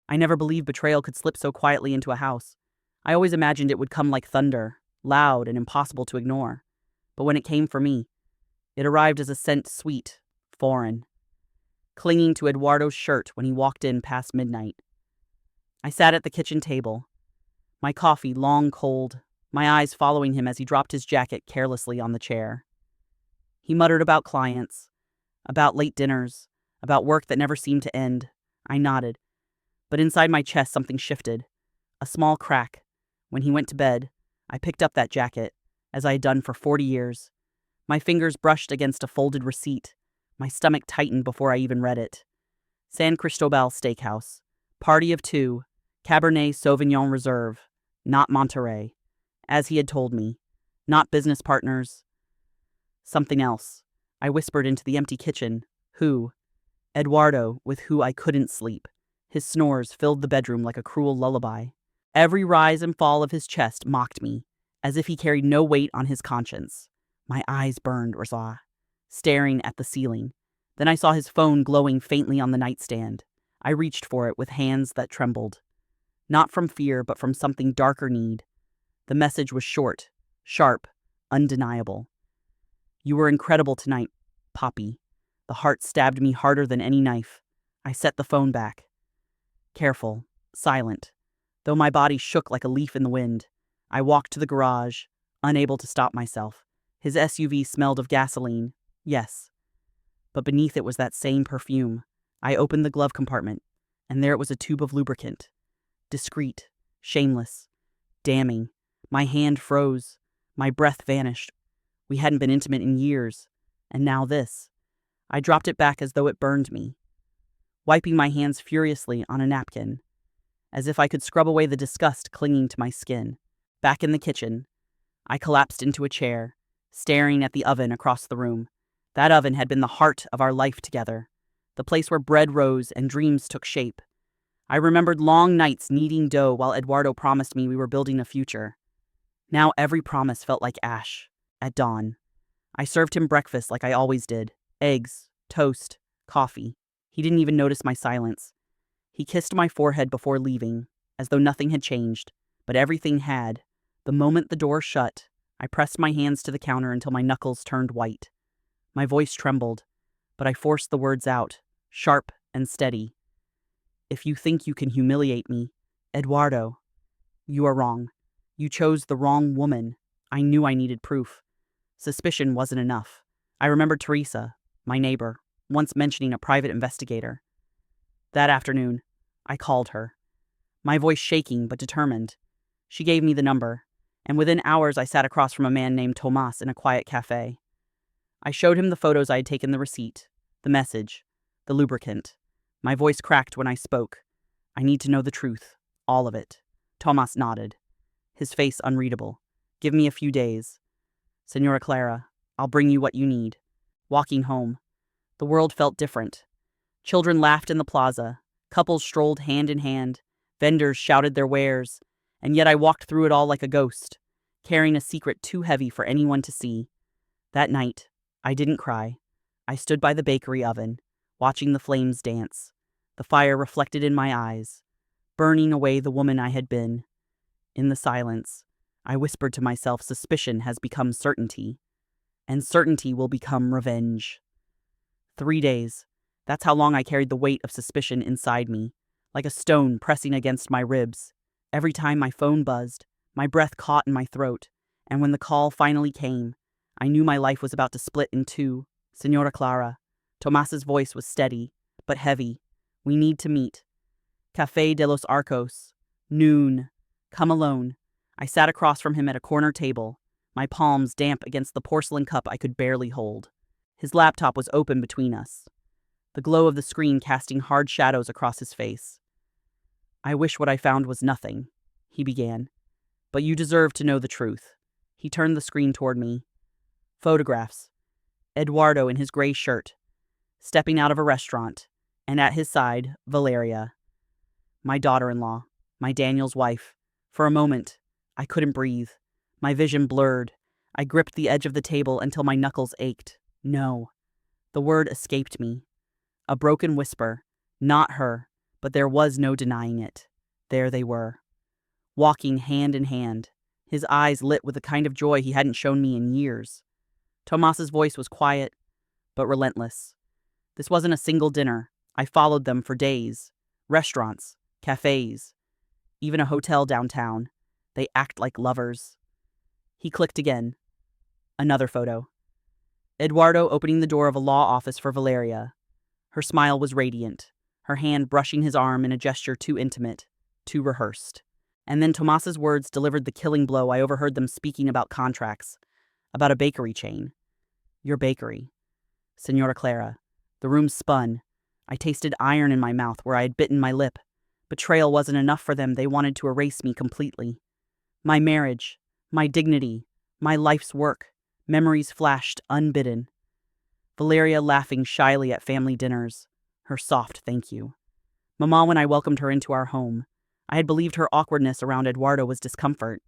I never believed betrayal could slip so quietly into a house. I always imagined it would come like thunder, loud and impossible to ignore. But when it came for me, it arrived as a scent sweet, foreign, clinging to Eduardo's shirt when he walked in past midnight. I sat at the kitchen table, my coffee long cold, my eyes following him as he dropped his jacket carelessly on the chair. He muttered about clients, about late dinners, about work that never seemed to end. I nodded, but inside my chest something shifted, a small crack. When he went to bed, I picked up that jacket, as I had done for 40 years. My fingers brushed against a folded receipt. My stomach tightened before I even read it. San Cristobal Steakhouse. Party of 2. Cabernet Sauvignon Reserve. Not Monterey. As he had told me. Not business partners. Something else. I whispered into the empty kitchen. Who? Eduardo, with who I couldn't sleep. His snores filled the bedroom like a cruel lullaby. Every rise and fall of his chest mocked me, as if he carried no weight on his conscience. My eyes burned, Rza, staring at the ceiling. Then I saw his phone glowing faintly on the nightstand. I reached for it with hands that trembled. Not from fear, but from something darker need. The message was short, sharp, undeniable. You were incredible tonight, Poppy. The heart stabbed me harder than any knife. I set the phone back. Careful, silent. Though my body shook like a leaf in the wind, I walked to the garage, unable to stop myself. His SUV smelled of gasoline, yes. But beneath it was that same perfume. I opened the glove compartment, and there it was, a tube of lubricant. Discreet, shameless, damning. My hand froze. My breath vanished. We hadn't been intimate in years, and now this. I dropped it back as though it burned me, wiping my hands furiously on a napkin, as if I could scrub away the disgust clinging to my skin. Back in the kitchen, I collapsed into a chair, staring at the oven across the room. That oven had been the heart of our life together, the place where bread rose and dreams took shape. I remembered long nights kneading dough while Eduardo promised me we were building a future. Now every promise felt like ash. At dawn, I served him breakfast like I always did. Eggs, toast, coffee. He didn't even notice my silence. He kissed my forehead before leaving, as though nothing had changed, but everything had. The moment the door shut, I pressed my hands to the counter until my knuckles turned white. My voice trembled, but I forced the words out, sharp and steady. If you think you can humiliate me, Eduardo, you are wrong. You chose the wrong woman. I knew I needed proof. Suspicion wasn't enough. I remembered Teresa, my neighbor, once mentioning a private investigator. That afternoon, I called her, my voice shaking but determined. She gave me the number, and within hours I sat across from a man named Tomas in a quiet cafe. I showed him the photos I had taken, the receipt, the message, the lubricant. My voice cracked when I spoke. I need to know the truth, all of it. Tomas nodded, his face unreadable. Give me a few days. Senora Clara, I'll bring you what you need. Walking home, the world felt different. Children laughed in the plaza, couples strolled hand in hand, vendors shouted their wares, and yet I walked through it all like a ghost, carrying a secret too heavy for anyone to see. That night, I didn't cry. I stood by the bakery oven, watching the flames dance, the fire reflected in my eyes, burning away the woman I had been. In the silence, I whispered to myself, suspicion has become certainty, and certainty will become revenge. 3 days. That's how long I carried the weight of suspicion inside me, like a stone pressing against my ribs. Every time my phone buzzed, my breath caught in my throat, and when the call finally came, I knew my life was about to split in two. Senora Clara. Tomas's voice was steady, but heavy. We need to meet. Café de los Arcos. Noon. Come alone. I sat across from him at a corner table, my palms damp against the porcelain cup I could barely hold. His laptop was open between us, the glow of the screen casting hard shadows across his face. I wish what I found was nothing, he began, but you deserve to know the truth. He turned the screen toward me. Photographs. Eduardo in his gray shirt, stepping out of a restaurant, and at his side, Valeria, my daughter-in-law, my Daniel's wife. For a moment, I couldn't breathe. My vision blurred. I gripped the edge of the table until my knuckles ached. No. The word escaped me. A broken whisper. Not her, But there was no denying it. There they were, walking hand in hand, his eyes lit with the kind of joy he hadn't shown me in years. Tomas's voice was quiet, but relentless. This wasn't a single dinner. I followed them for days. Restaurants, cafes, even a hotel downtown. They act like lovers. He clicked again. Another photo. Eduardo opening the door of a law office for Valeria. Her smile was radiant, her hand brushing his arm in a gesture too intimate, too rehearsed. And then Tomas's words delivered the killing blow. I overheard them speaking about contracts, about a bakery chain. Your bakery. Senora Clara. The room spun. I tasted iron in my mouth where I had bitten my lip. Betrayal wasn't enough for them. They wanted to erase me completely. My marriage, my dignity, my life's work. Memories flashed unbidden. Valeria laughing shyly at family dinners. Her soft thank you. Mama when I welcomed her into our home. I had believed her awkwardness around Eduardo was discomfort.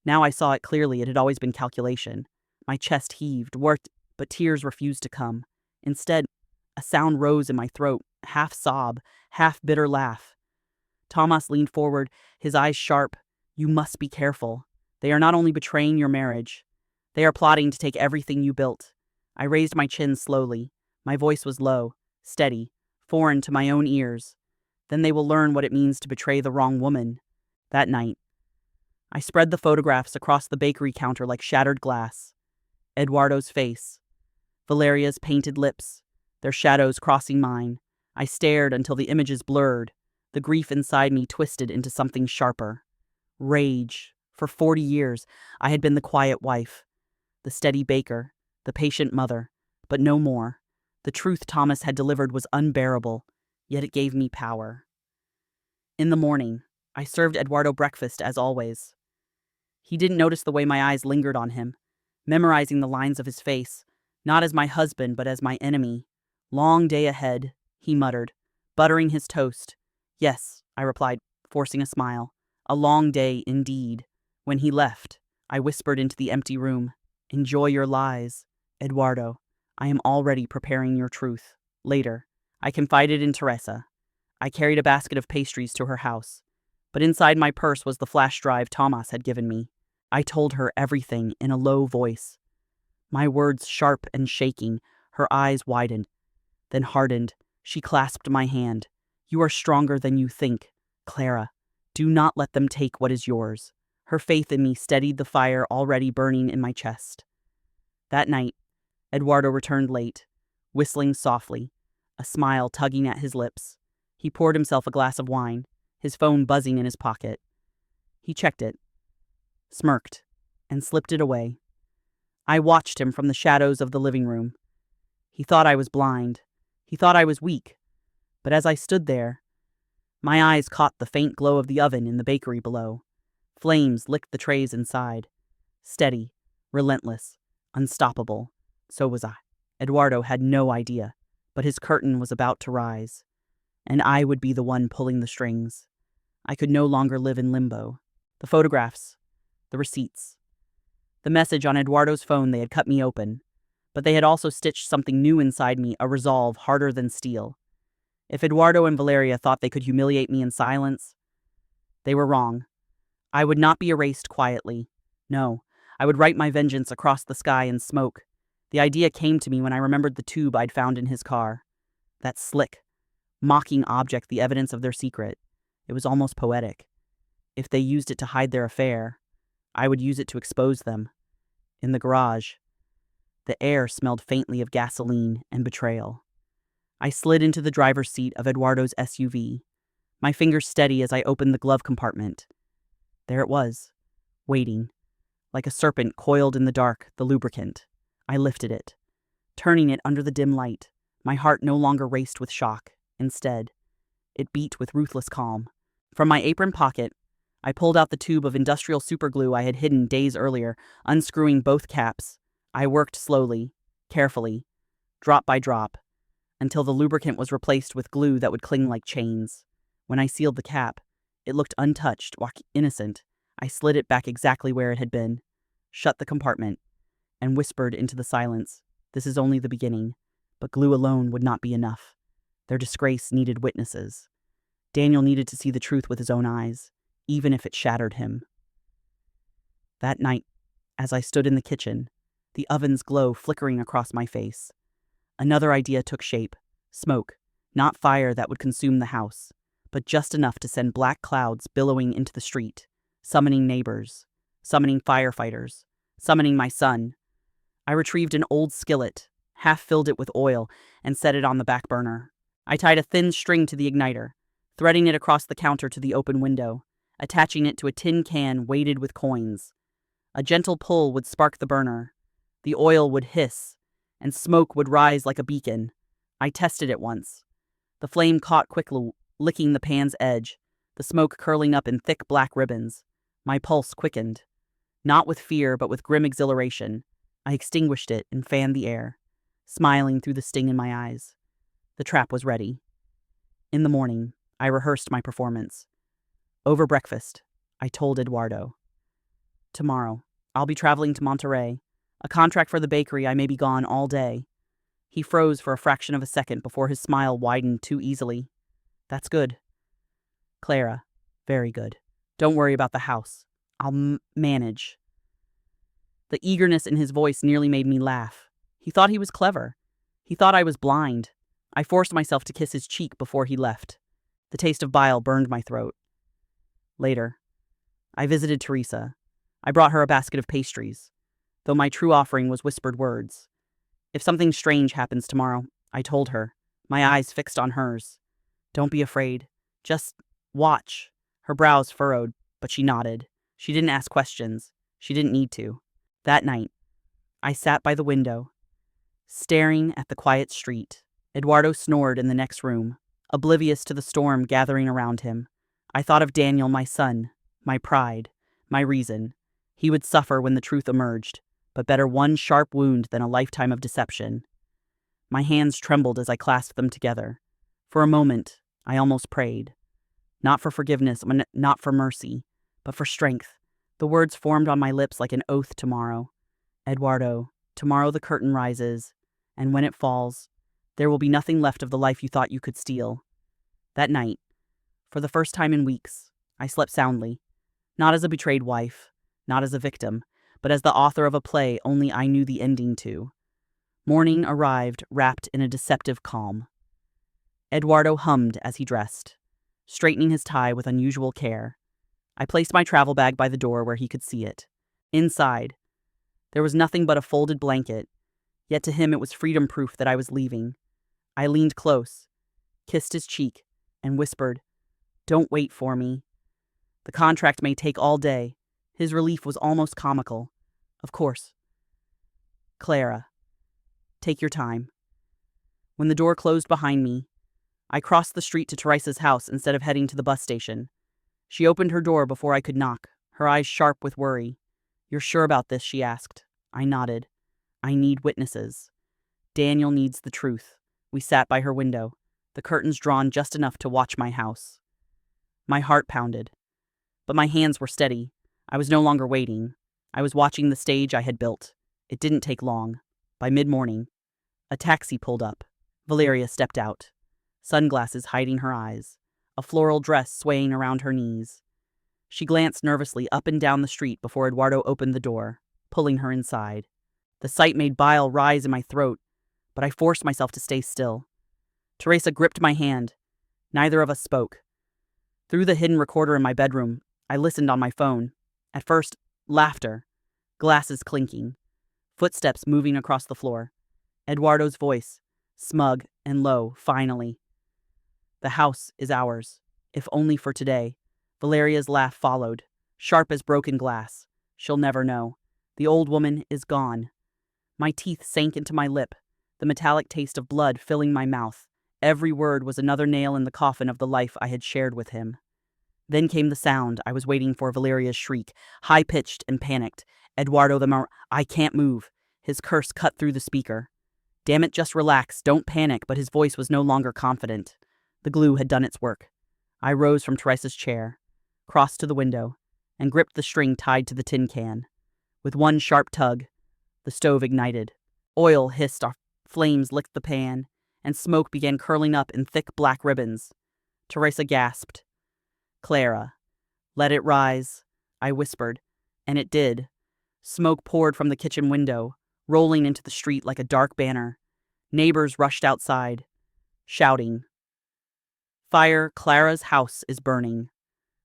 Now I saw it clearly. It had always been calculation. My chest heaved, worked, but tears refused to come. Instead, a sound rose in my throat, half sob, half bitter laugh. Tomas leaned forward, his eyes sharp. You must be careful. They are not only betraying your marriage. They are plotting to take everything you built. I raised my chin slowly. My voice was low, steady, foreign to my own ears. Then they will learn what it means to betray the wrong woman. That night, I spread the photographs across the bakery counter like shattered glass. Eduardo's face, Valeria's painted lips, their shadows crossing mine. I stared until the images blurred, the grief inside me twisted into something sharper. Rage. For 40 years, I had been the quiet wife, the steady baker, the patient mother, but no more. The truth Tomas had delivered was unbearable, yet it gave me power. In the morning, I served Eduardo breakfast as always. He didn't notice the way my eyes lingered on him, memorizing the lines of his face, not as my husband but as my enemy. Long day ahead, he muttered, buttering his toast. Yes, I replied, forcing a smile. A long day indeed. When he left, I whispered into the empty room, enjoy your lies, Eduardo. I am already preparing your truth. Later, I confided in Teresa. I carried a basket of pastries to her house, but inside my purse was the flash drive Tomas had given me. I told her everything in a low voice. My words sharp and shaking, her eyes widened, then hardened. She clasped my hand. You are stronger than you think, Clara. Do not let them take what is yours. Her faith in me steadied the fire already burning in my chest. That night, Eduardo returned late, whistling softly, a smile tugging at his lips. He poured himself a glass of wine, his phone buzzing in his pocket. He checked it, smirked, and slipped it away. I watched him from the shadows of the living room. He thought I was blind. He thought I was weak. But as I stood there, my eyes caught the faint glow of the oven in the bakery below. Flames licked the trays inside. Steady, relentless, unstoppable. So was I. Eduardo had no idea, but his curtain was about to rise, and I would be the one pulling the strings. I could no longer live in limbo. The photographs, the receipts, the message on Eduardo's phone, they had cut me open, but they had also stitched something new inside me, a resolve harder than steel. If Eduardo and Valeria thought they could humiliate me in silence, they were wrong. I would not be erased quietly. No, I would write my vengeance across the sky in smoke. The idea came to me when I remembered the tube I'd found in his car. That slick, mocking object, the evidence of their secret. It was almost poetic. If they used it to hide their affair, I would use it to expose them. In the garage, the air smelled faintly of gasoline and betrayal. I slid into the driver's seat of Eduardo's SUV, my fingers steady as I opened the glove compartment. There it was, waiting, like a serpent coiled in the dark, the lubricant. I lifted it, turning it under the dim light. My heart no longer raced with shock. Instead, it beat with ruthless calm. From my apron pocket, I pulled out the tube of industrial superglue I had hidden days earlier, unscrewing both caps. I worked slowly, carefully, drop by drop, until the lubricant was replaced with glue that would cling like chains. When I sealed the cap, it looked untouched, innocent. I slid it back exactly where it had been, shut the compartment, and whispered into the silence, this is only the beginning, but glue alone would not be enough. Their disgrace needed witnesses. Daniel needed to see the truth with his own eyes, even if it shattered him. That night, as I stood in the kitchen, the oven's glow flickering across my face, another idea took shape. Smoke, not fire that would consume the house, but just enough to send black clouds billowing into the street, summoning neighbors, summoning firefighters, summoning my son. I retrieved an old skillet, half filled it with oil, and set it on the back burner. I tied a thin string to the igniter, threading it across the counter to the open window, attaching it to a tin can weighted with coins. A gentle pull would spark the burner. The oil would hiss, and smoke would rise like a beacon. I tested it once. The flame caught quickly, licking the pan's edge, the smoke curling up in thick black ribbons. My pulse quickened. Not with fear, but with grim exhilaration. I extinguished it and fanned the air, smiling through the sting in my eyes. The trap was ready. In the morning, I rehearsed my performance. Over breakfast, I told Eduardo. Tomorrow, I'll be traveling to Monterrey. A contract for the bakery, I may be gone all day. He froze for a fraction of a second before his smile widened too easily. That's good. Clara, very good. Don't worry about the house. I'll manage. The eagerness in his voice nearly made me laugh. He thought he was clever. He thought I was blind. I forced myself to kiss his cheek before he left. The taste of bile burned my throat. Later, I visited Teresa. I brought her a basket of pastries, though my true offering was whispered words. If something strange happens tomorrow, I told her, my eyes fixed on hers. Don't be afraid. Just watch. Her brows furrowed, but she nodded. She didn't ask questions. She didn't need to. That night, I sat by the window, staring at the quiet street. Eduardo snored in the next room, oblivious to the storm gathering around him. I thought of Daniel, my son, my pride, my reason. He would suffer when the truth emerged, but better one sharp wound than a lifetime of deception. My hands trembled as I clasped them together. For a moment, I almost prayed. Not for forgiveness, not for mercy, but for strength. The words formed on my lips like an oath tomorrow. Eduardo, tomorrow the curtain rises, and when it falls, there will be nothing left of the life you thought you could steal. That night, for the first time in weeks, I slept soundly. Not as a betrayed wife, not as a victim, but as the author of a play only I knew the ending to. Morning arrived wrapped in a deceptive calm. Eduardo hummed as he dressed, straightening his tie with unusual care. I placed my travel bag by the door where he could see it. Inside, there was nothing but a folded blanket, yet to him it was freedom proof that I was leaving. I leaned close, kissed his cheek, and whispered, "Don't wait for me. The contract may take all day." His relief was almost comical. Of course. Clara, take your time. When the door closed behind me, I crossed the street to Teresa's house instead of heading to the bus station. She opened her door before I could knock, her eyes sharp with worry. "You're sure about this?" she asked. I nodded. "I need witnesses. Daniel needs the truth." We sat by her window, the curtains drawn just enough to watch my house. My heart pounded, but my hands were steady. I was no longer waiting. I was watching the stage I had built. It didn't take long. By mid-morning, a taxi pulled up. Valeria stepped out, sunglasses hiding her eyes, a floral dress swaying around her knees. She glanced nervously up and down the street before Eduardo opened the door, pulling her inside. The sight made bile rise in my throat, but I forced myself to stay still. Teresa gripped my hand. Neither of us spoke. Through the hidden recorder in my bedroom, I listened on my phone. At first, laughter, glasses clinking, footsteps moving across the floor. Eduardo's voice, smug and low, finally. "The house is ours, if only for today." Valeria's laugh followed, sharp as broken glass. "She'll never know. The old woman is gone." My teeth sank into my lip, the metallic taste of blood filling my mouth. Every word was another nail in the coffin of the life I had shared with him. Then came the sound I was waiting for, Valeria's shriek, high-pitched and panicked. "Eduardo, I can't move." His curse cut through the speaker. "Damn it, just relax, don't panic," but his voice was no longer confident. The glue had done its work. I rose from Teresa's chair, crossed to the window, and gripped the string tied to the tin can. With one sharp tug, the stove ignited. Oil hissed, our flames licked the pan, and smoke began curling up in thick black ribbons. Teresa gasped. Clara. Let it rise, I whispered, and it did. Smoke poured from the kitchen window, rolling into the street like a dark banner. Neighbors rushed outside, shouting, Fire, Clara's house is burning.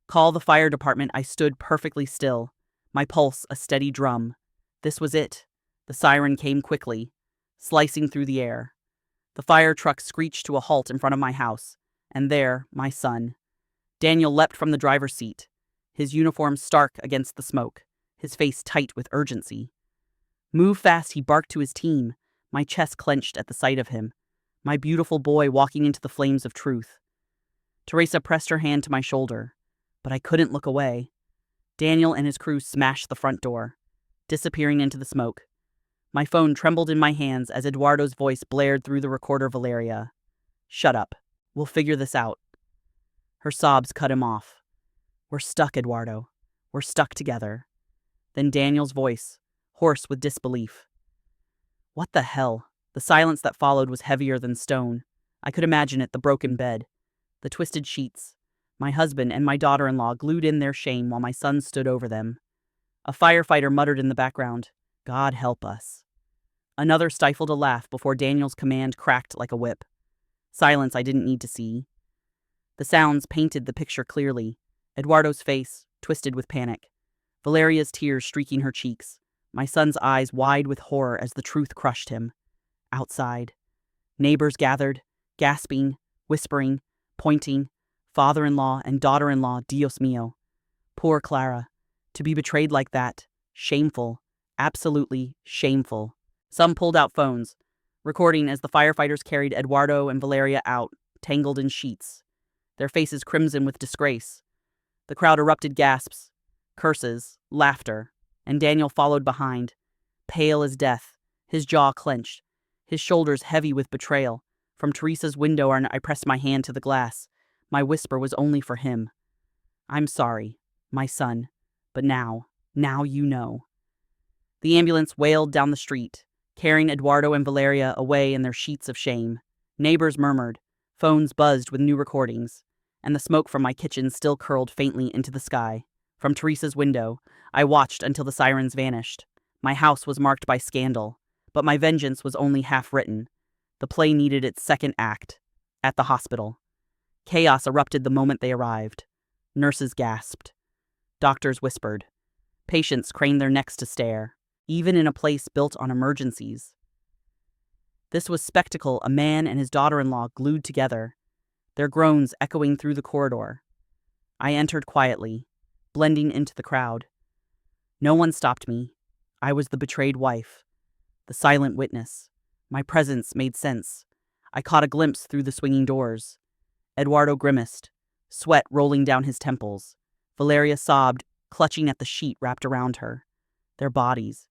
Call the fire department. I stood perfectly still, my pulse a steady drum. This was it. The siren came quickly, slicing through the air. The fire truck screeched to a halt in front of my house, and there, my son. Daniel leapt from the driver's seat, his uniform stark against the smoke, his face tight with urgency. Move fast, he barked to his team, my chest clenched at the sight of him, my beautiful boy walking into the flames of truth. Teresa pressed her hand to my shoulder, but I couldn't look away. Daniel and his crew smashed the front door, disappearing into the smoke. My phone trembled in my hands as Eduardo's voice blared through the recorder. Valeria. Shut up. We'll figure this out. Her sobs cut him off. We're stuck, Eduardo. We're stuck together. Then Daniel's voice, hoarse with disbelief. What the hell? The silence that followed was heavier than stone. I could imagine it, the broken bed, the twisted sheets, my husband and my daughter-in-law glued in their shame while my son stood over them. A firefighter muttered in the background, God help us. Another stifled a laugh before Daniel's command cracked like a whip. Silence I didn't need to see. The sounds painted the picture clearly. Eduardo's face, twisted with panic. Valeria's tears streaking her cheeks. My son's eyes wide with horror as the truth crushed him. Outside. Neighbors gathered, gasping, whispering, pointing. Father-in-law and daughter-in-law, Dios mío. Poor Clara. To be betrayed like that. Shameful. Absolutely shameful. Some pulled out phones, recording as the firefighters carried Eduardo and Valeria out, tangled in sheets, their faces crimson with disgrace. The crowd erupted gasps, curses, laughter, and Daniel followed behind, pale as death, his jaw clenched, his shoulders heavy with betrayal. From Teresa's window I pressed my hand to the glass. My whisper was only for him. I'm sorry, my son, but now you know. The ambulance wailed down the street, carrying Eduardo and Valeria away in their sheets of shame. Neighbors murmured, phones buzzed with new recordings, and the smoke from my kitchen still curled faintly into the sky. From Teresa's window, I watched until the sirens vanished. My house was marked by scandal, but my vengeance was only half written. The play needed its second act. At the hospital. Chaos erupted the moment they arrived. Nurses gasped. Doctors whispered. Patients craned their necks to stare, even in a place built on emergencies. This was spectacle, a man and his daughter-in-law glued together, their groans echoing through the corridor. I entered quietly, blending into the crowd. No one stopped me. I was the betrayed wife, the silent witness. My presence made sense. I caught a glimpse through the swinging doors. Eduardo grimaced, sweat rolling down his temples. Valeria sobbed, clutching at the sheet wrapped around her. Their bodies,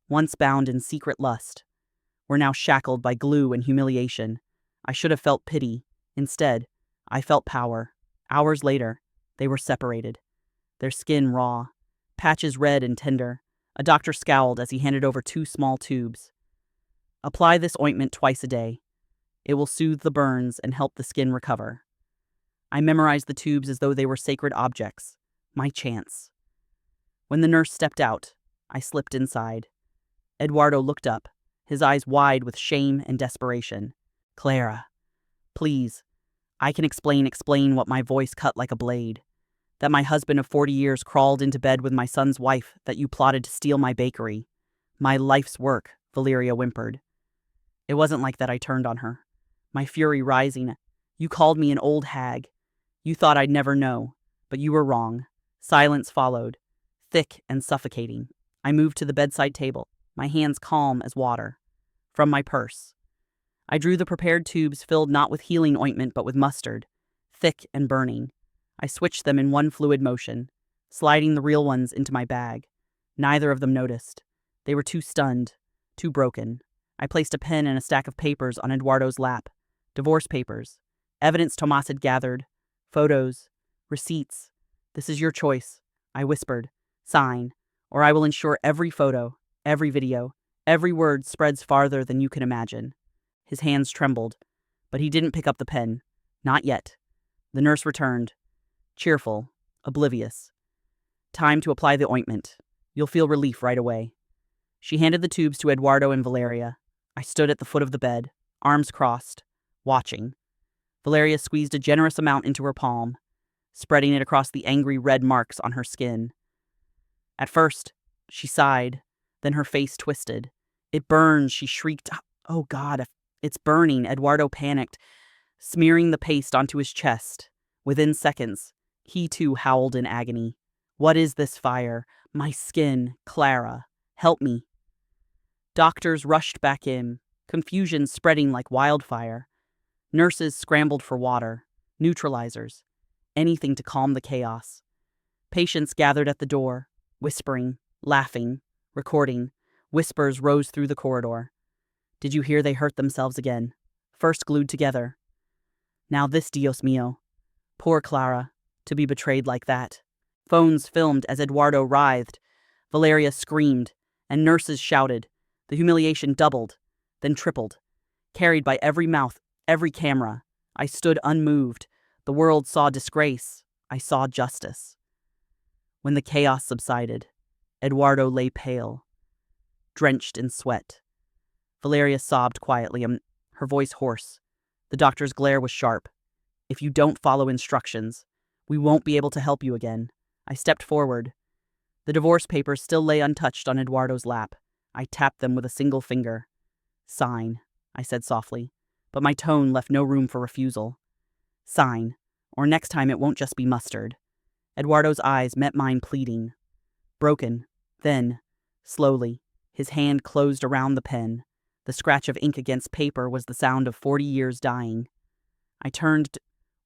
once bound in secret lust, were now shackled by glue and humiliation. I should have felt pity. Instead, I felt power. Hours later, they were separated, their skin raw, patches red and tender. A doctor scowled as he handed over 2 small tubes. Apply this ointment twice a day. It will soothe the burns and help the skin recover. I memorized the tubes as though they were sacred objects. My chance. When the nurse stepped out, I slipped inside. Eduardo looked up, his eyes wide with shame and desperation. Clara, please. I can explain what my voice cut like a blade. That my husband of 40 years crawled into bed with my son's wife, that you plotted to steal my bakery. My life's work, Valeria whimpered. It wasn't like that. I turned on her, my fury rising. You called me an old hag. You thought I'd never know, but you were wrong. Silence followed, thick and suffocating. I moved to the bedside table, my hands calm as water. From my purse, I drew the prepared tubes filled not with healing ointment but with mustard, thick and burning. I switched them in one fluid motion, sliding the real ones into my bag. Neither of them noticed. They were too stunned, too broken. I placed a pen and a stack of papers on Eduardo's lap. Divorce papers, evidence Tomas had gathered, photos, receipts. This is your choice, I whispered. Sign, or I will ensure every photo, every video, every word spreads farther than you can imagine. His hands trembled, but he didn't pick up the pen. Not yet. The nurse returned, cheerful, oblivious. Time to apply the ointment. You'll feel relief right away. She handed the tubes to Eduardo and Valeria. I stood at the foot of the bed, arms crossed, watching. Valeria squeezed a generous amount into her palm, spreading it across the angry red marks on her skin. At first, she sighed, then her face twisted. It burns, she shrieked. Oh God, it's burning, Eduardo panicked, smearing the paste onto his chest. Within seconds, he too howled in agony. What is this fire? My skin, Clara. Help me. Doctors rushed back in, confusion spreading like wildfire. Nurses scrambled for water, neutralizers, anything to calm the chaos. Patients gathered at the door, whispering, laughing, recording. Whispers rose through the corridor. Did you hear they hurt themselves again? First glued together. Now this, Dios mío. Poor Clara, to be betrayed like that. Phones filmed as Eduardo writhed. Valeria screamed, and nurses shouted. The humiliation doubled, then tripled. Carried by every mouth, every camera, I stood unmoved. The world saw disgrace. I saw justice. When the chaos subsided, Eduardo lay pale, drenched in sweat. Valeria sobbed quietly, her voice hoarse. The doctor's glare was sharp. If you don't follow instructions, we won't be able to help you again. I stepped forward. The divorce papers still lay untouched on Eduardo's lap. I tapped them with a single finger. Sign, I said softly, but my tone left no room for refusal. Sign, or next time it won't just be mustard. Eduardo's eyes met mine pleading. Broken, then, slowly, his hand closed around the pen. The scratch of ink against paper was the sound of 40 years dying. I turned,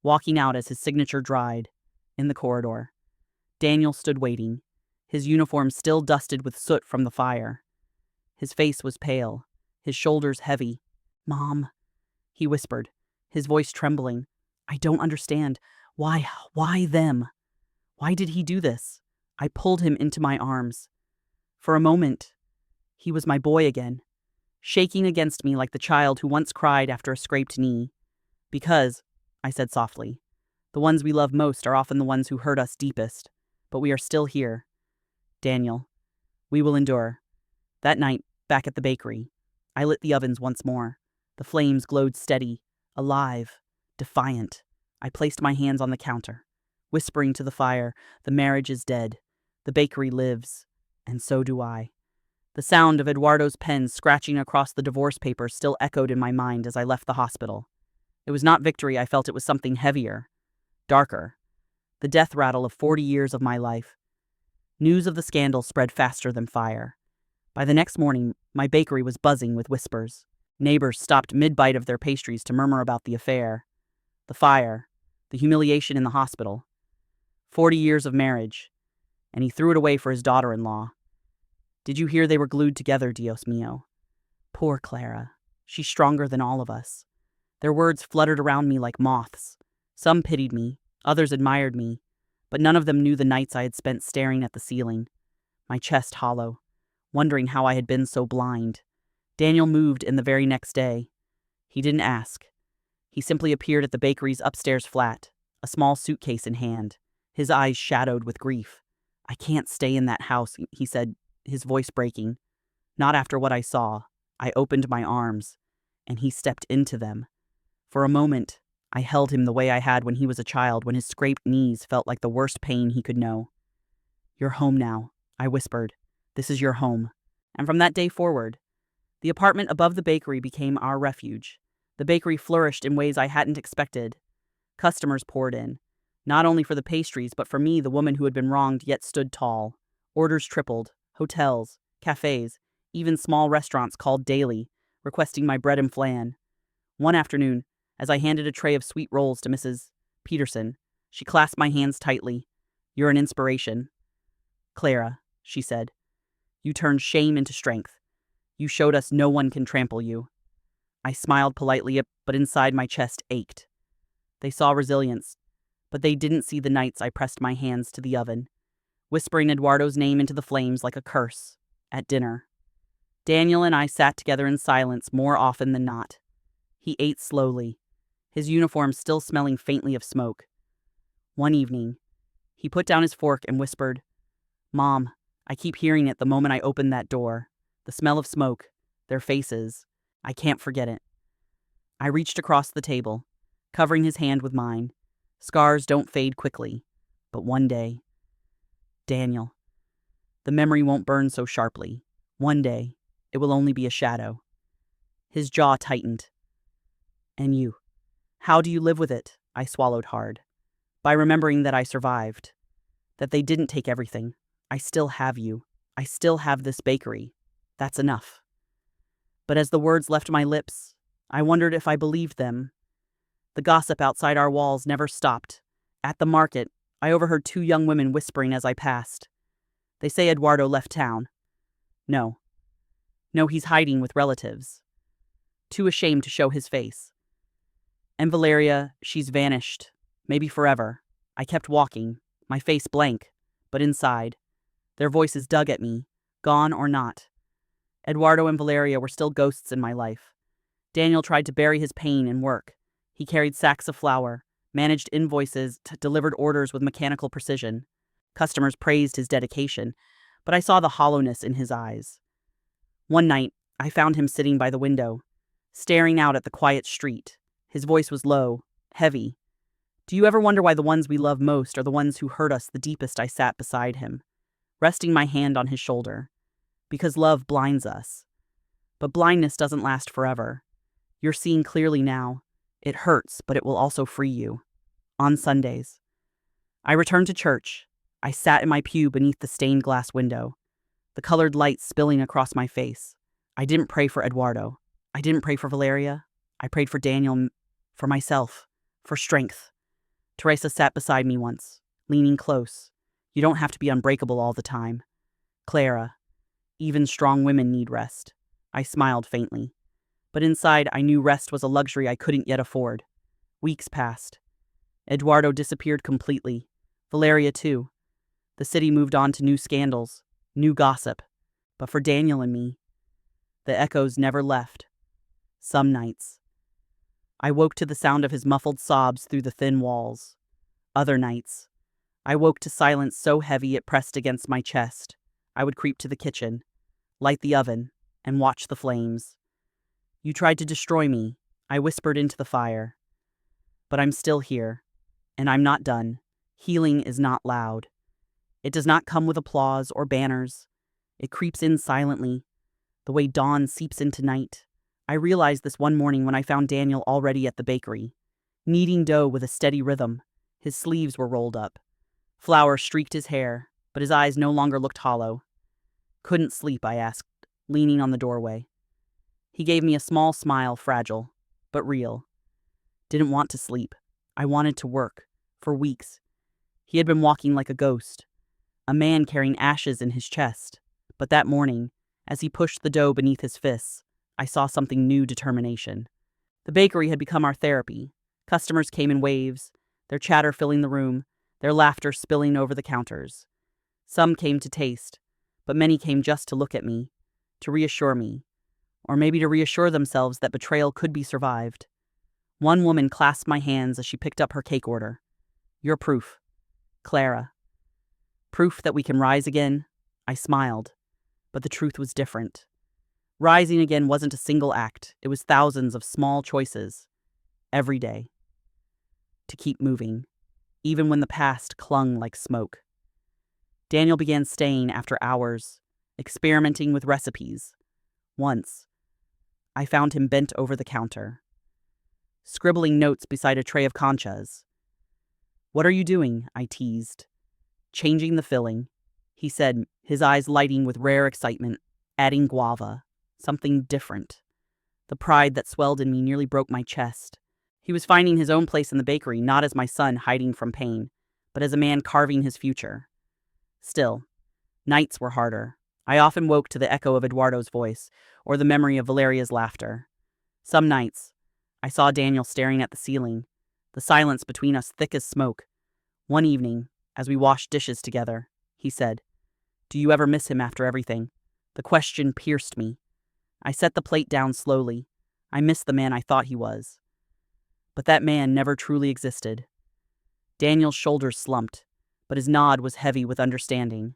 walking out as his signature dried, in the corridor. Daniel stood waiting, his uniform still dusted with soot from the fire. His face was pale, his shoulders heavy. Mom, he whispered, his voice trembling. I don't understand. Why them? Why did he do this? I pulled him into my arms. For a moment, he was my boy again, shaking against me like the child who once cried after a scraped knee. Because, I said softly, the ones we love most are often the ones who hurt us deepest. But we are still here. Daniel, we will endure. That night, back at the bakery, I lit the ovens once more. The flames glowed steady, alive, defiant. I placed my hands on the counter, whispering to the fire, the marriage is dead. The bakery lives, and so do I. The sound of Eduardo's pen scratching across the divorce papers still echoed in my mind as I left the hospital. It was not victory, I felt it was something heavier, darker. The death rattle of 40 years of my life. News of the scandal spread faster than fire. By the next morning, my bakery was buzzing with whispers. Neighbors stopped mid-bite of their pastries to murmur about the affair. The fire, the humiliation in the hospital. 40 years of marriage, and he threw it away for his daughter-in-law. Did you hear they were glued together, Dios mío? Poor Clara. She's stronger than all of us. Their words fluttered around me like moths. Some pitied me, others admired me, but none of them knew the nights I had spent staring at the ceiling, my chest hollow, wondering how I had been so blind. Daniel moved in the very next day. He didn't ask. He simply appeared at the bakery's upstairs flat, a small suitcase in hand, his eyes shadowed with grief. I can't stay in that house, he said, his voice breaking. Not after what I saw. I opened my arms, and he stepped into them. For a moment, I held him the way I had when he was a child, when his scraped knees felt like the worst pain he could know. You're home now, I whispered. This is your home. And from that day forward, the apartment above the bakery became our refuge. The bakery flourished in ways I hadn't expected. Customers poured in, not only for the pastries, but for me, the woman who had been wronged yet stood tall. Orders tripled. Hotels, cafes, even small restaurants called daily, requesting my bread and flan. One afternoon, as I handed a tray of sweet rolls to Mrs. Peterson, she clasped my hands tightly. You're an inspiration. Clara, she said, you turned shame into strength. You showed us no one can trample you. I smiled politely, but inside my chest ached. They saw resilience, but they didn't see the nights I pressed my hands to the oven, whispering Eduardo's name into the flames like a curse, at dinner. Daniel and I sat together in silence more often than not. He ate slowly, his uniform still smelling faintly of smoke. One evening, he put down his fork and whispered, "Mom, I keep hearing it the moment I open that door. The smell of smoke, their faces. I can't forget it." I reached across the table, covering his hand with mine. Scars don't fade quickly, but one day, Daniel, the memory won't burn so sharply. One day, it will only be a shadow. His jaw tightened. "And you? How do you live with it?" I swallowed hard. "By remembering that I survived. That they didn't take everything. I still have you. I still have this bakery. That's enough." But as the words left my lips, I wondered if I believed them. The gossip outside our walls never stopped. At the market, I overheard two young women whispering as I passed. "They say Eduardo left town." No. No, he's hiding with relatives. Too ashamed to show his face. "And Valeria, she's vanished. Maybe forever." I kept walking, my face blank, but inside, their voices dug at me, gone or not. Eduardo and Valeria were still ghosts in my life. Daniel tried to bury his pain in work. He carried sacks of flour, managed invoices, delivered orders with mechanical precision. Customers praised his dedication, but I saw the hollowness in his eyes. One night, I found him sitting by the window, staring out at the quiet street. His voice was low, heavy. "Do you ever wonder why the ones we love most are the ones who hurt us the deepest?" I sat beside him, resting my hand on his shoulder. "Because love blinds us. But blindness doesn't last forever. You're seeing clearly now. It hurts, but it will also free you." On Sundays, I returned to church. I sat in my pew beneath the stained glass window, the colored light spilling across my face. I didn't pray for Eduardo. I didn't pray for Valeria. I prayed for Daniel, for myself, for strength. Teresa sat beside me once, leaning close. "You don't have to be unbreakable all the time. Clara, even strong women need rest." I smiled faintly, but inside I knew rest was a luxury I couldn't yet afford. Weeks passed. Eduardo disappeared completely. Valeria too. The city moved on to new scandals, new gossip. But for Daniel and me, the echoes never left. Some nights, I woke to the sound of his muffled sobs through the thin walls. Other nights, I woke to silence so heavy it pressed against my chest. I would creep to the kitchen, light the oven, and watch the flames. "You tried to destroy me," I whispered into the fire. "But I'm still here, and I'm not done. Healing is not loud. It does not come with applause or banners. It creeps in silently, the way dawn seeps into night." I realized this one morning when I found Daniel already at the bakery, kneading dough with a steady rhythm. His sleeves were rolled up. Flour streaked his hair, but his eyes no longer looked hollow. "Couldn't sleep?" I asked, leaning on the doorway. He gave me a small smile, fragile, but real. "Didn't want to sleep. I wanted to work." For weeks, he had been walking like a ghost, a man carrying ashes in his chest. But that morning, as he pushed the dough beneath his fists, I saw something new: determination. The bakery had become our therapy. Customers came in waves, their chatter filling the room, their laughter spilling over the counters. Some came to taste, but many came just to look at me, to reassure me, or maybe to reassure themselves that betrayal could be survived. One woman clasped my hands as she picked up her cake order. "You're proof, Clara. Proof that we can rise again." I smiled, but the truth was different. Rising again wasn't a single act. It was thousands of small choices, every day, to keep moving, even when the past clung like smoke. Daniel began staying after hours, experimenting with recipes. Once, I found him bent over the counter, scribbling notes beside a tray of conchas. "What are you doing?" I teased. "Changing the filling," he said, his eyes lighting with rare excitement, "adding guava. Something different." The pride that swelled in me nearly broke my chest. He was finding his own place in the bakery, not as my son hiding from pain, but as a man carving his future. Still, nights were harder. I often woke to the echo of Eduardo's voice, or the memory of Valeria's laughter. Some nights, I saw Daniel staring at the ceiling, the silence between us thick as smoke. One evening, as we washed dishes together, he said, "Do you ever miss him after everything?" The question pierced me. I set the plate down slowly. I missed the man I thought he was. But that man never truly existed. Daniel's shoulders slumped, but his nod was heavy with understanding.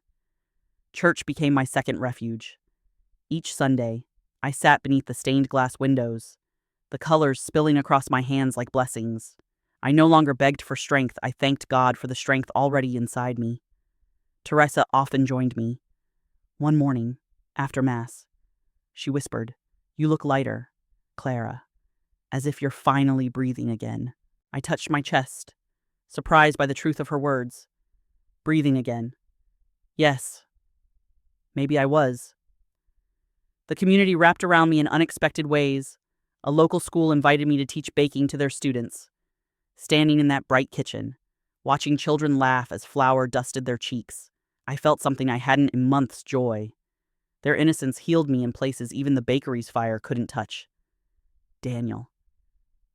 Church became my second refuge. Each Sunday, I sat beneath the stained glass windows, the colors spilling across my hands like blessings. I no longer begged for strength, I thanked God for the strength already inside me. Teresa often joined me. One morning, after Mass, she whispered, "You look lighter, Clara, as if you're finally breathing again." I touched my chest, surprised by the truth of her words. Breathing again. Yes, maybe I was. The community wrapped around me in unexpected ways. A local school invited me to teach baking to their students. Standing in that bright kitchen, watching children laugh as flour dusted their cheeks, I felt something I hadn't in months: joy. Their innocence healed me in places even the bakery's fire couldn't touch. Daniel,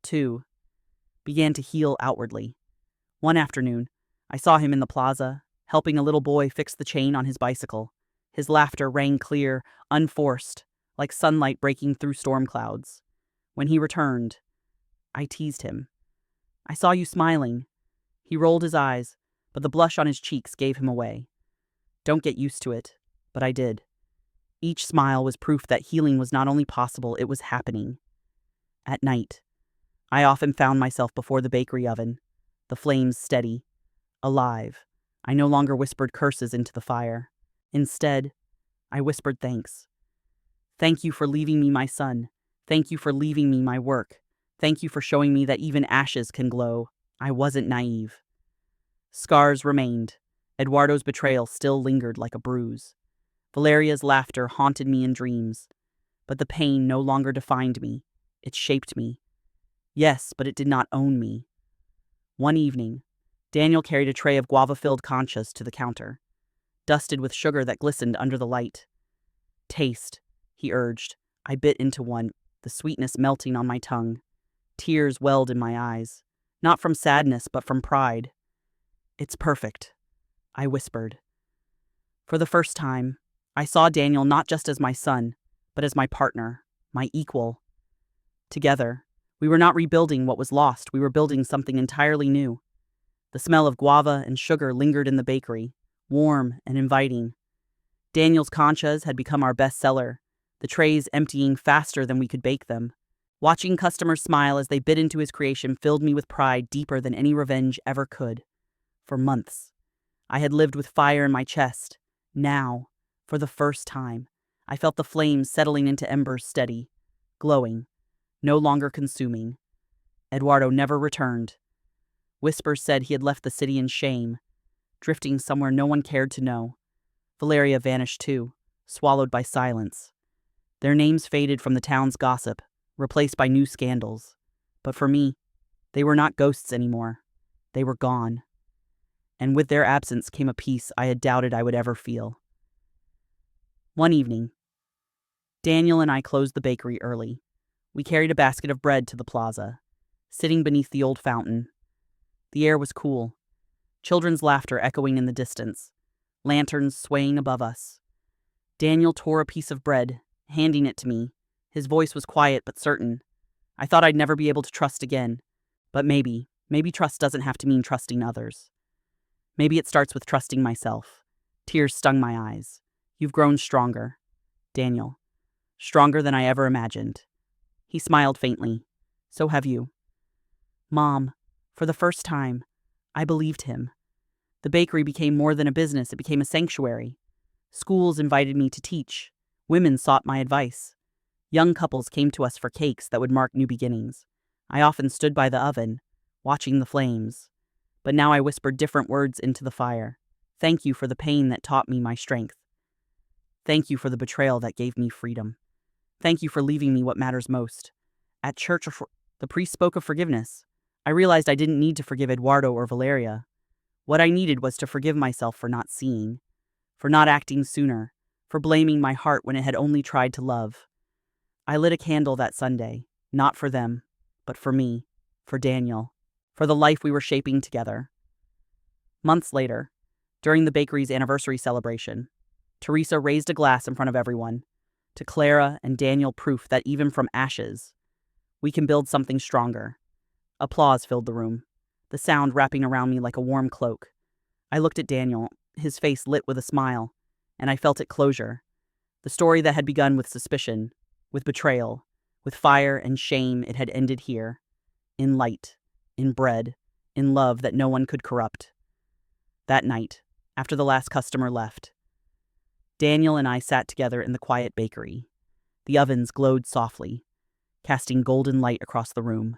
too, began to heal outwardly. One afternoon, I saw him in the plaza, helping a little boy fix the chain on his bicycle. His laughter rang clear, unforced, like sunlight breaking through storm clouds. When he returned, I teased him. "I saw you smiling." He rolled his eyes, but the blush on his cheeks gave him away. Don't get used to it, but I did. Each smile was proof that healing was not only possible, it was happening. At night, I often found myself before the bakery oven, the flames steady, alive. I no longer whispered curses into the fire. Instead, I whispered thanks. Thank you for leaving me my son. Thank you for leaving me my work. Thank you for showing me that even ashes can glow. I wasn't naive. Scars remained. Eduardo's betrayal still lingered like a bruise. Valeria's laughter haunted me in dreams. But the pain no longer defined me. It shaped me. Yes, but it did not own me. One evening, Daniel carried a tray of guava-filled conchas to the counter, dusted with sugar that glistened under the light. "Taste," he urged. I bit into one, the sweetness melting on my tongue. Tears welled in my eyes, not from sadness but from pride. "It's perfect," I whispered. For the first time, I saw Daniel not just as my son, but as my partner, my equal. Together, we were not rebuilding what was lost, we were building something entirely new. The smell of guava and sugar lingered in the bakery, warm and inviting. Daniel's conchas had become our bestseller, the trays emptying faster than we could bake them. Watching customers smile as they bit into his creation filled me with pride deeper than any revenge ever could. For months, I had lived with fire in my chest. Now, for the first time, I felt the flames settling into embers steady, glowing, no longer consuming. Eduardo never returned. Whispers said he had left the city in shame, drifting somewhere no one cared to know. Valeria vanished too, swallowed by silence. Their names faded from the town's gossip, replaced by new scandals. But for me, they were not ghosts anymore. They were gone. And with their absence came a peace I had doubted I would ever feel. One evening, Daniel and I closed the bakery early. We carried a basket of bread to the plaza, sitting beneath the old fountain. The air was cool, children's laughter echoing in the distance, lanterns swaying above us. Daniel tore a piece of bread, handing it to me. His voice was quiet but certain. I thought I'd never be able to trust again. But maybe trust doesn't have to mean trusting others. Maybe it starts with trusting myself. Tears stung my eyes. "You've grown stronger, Daniel. Stronger than I ever imagined." He smiled faintly. "So have you." Mom, for the first time, I believed him. The bakery became more than a business, it became a sanctuary. Schools invited me to teach. Women sought my advice. Young couples came to us for cakes that would mark new beginnings. I often stood by the oven, watching the flames. But now I whispered different words into the fire. Thank you for the pain that taught me my strength. Thank you for the betrayal that gave me freedom. Thank you for leaving me what matters most. At church, the priest spoke of forgiveness. I realized I didn't need to forgive Eduardo or Valeria. What I needed was to forgive myself for not seeing, for not acting sooner, for blaming my heart when it had only tried to love. I lit a candle that Sunday, not for them, but for me, for Daniel, for the life we were shaping together. Months later, during the bakery's anniversary celebration, Teresa raised a glass in front of everyone, to Clara and Daniel, proof that even from ashes, we can build something stronger. Applause filled the room. the sound wrapping around me like a warm cloak. I looked at Daniel, his face lit with a smile, and I felt it closure. The story that had begun with suspicion, with betrayal, with fire and shame, it had ended here, in light, in bread, in love that no one could corrupt. That night, after the last customer left, Daniel and I sat together in the quiet bakery. The ovens glowed softly, casting golden light across the room.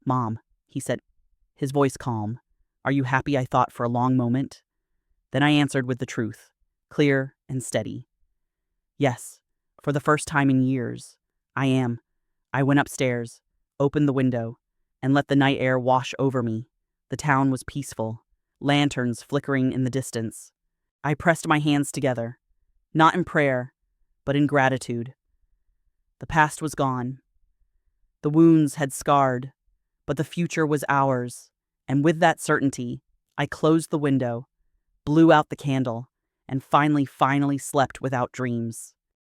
"Mom," he said, his voice calm, "are you happy?" I thought for a long moment. Then I answered with the truth, clear and steady. "Yes, for the first time in years, I am." I went upstairs, opened the window, and let the night air wash over me. The town was peaceful, lanterns flickering in the distance. I pressed my hands together, not in prayer, but in gratitude. The past was gone. The wounds had scarred, but the future was ours. And with that certainty, I closed the window, blew out the candle, and finally slept without dreams.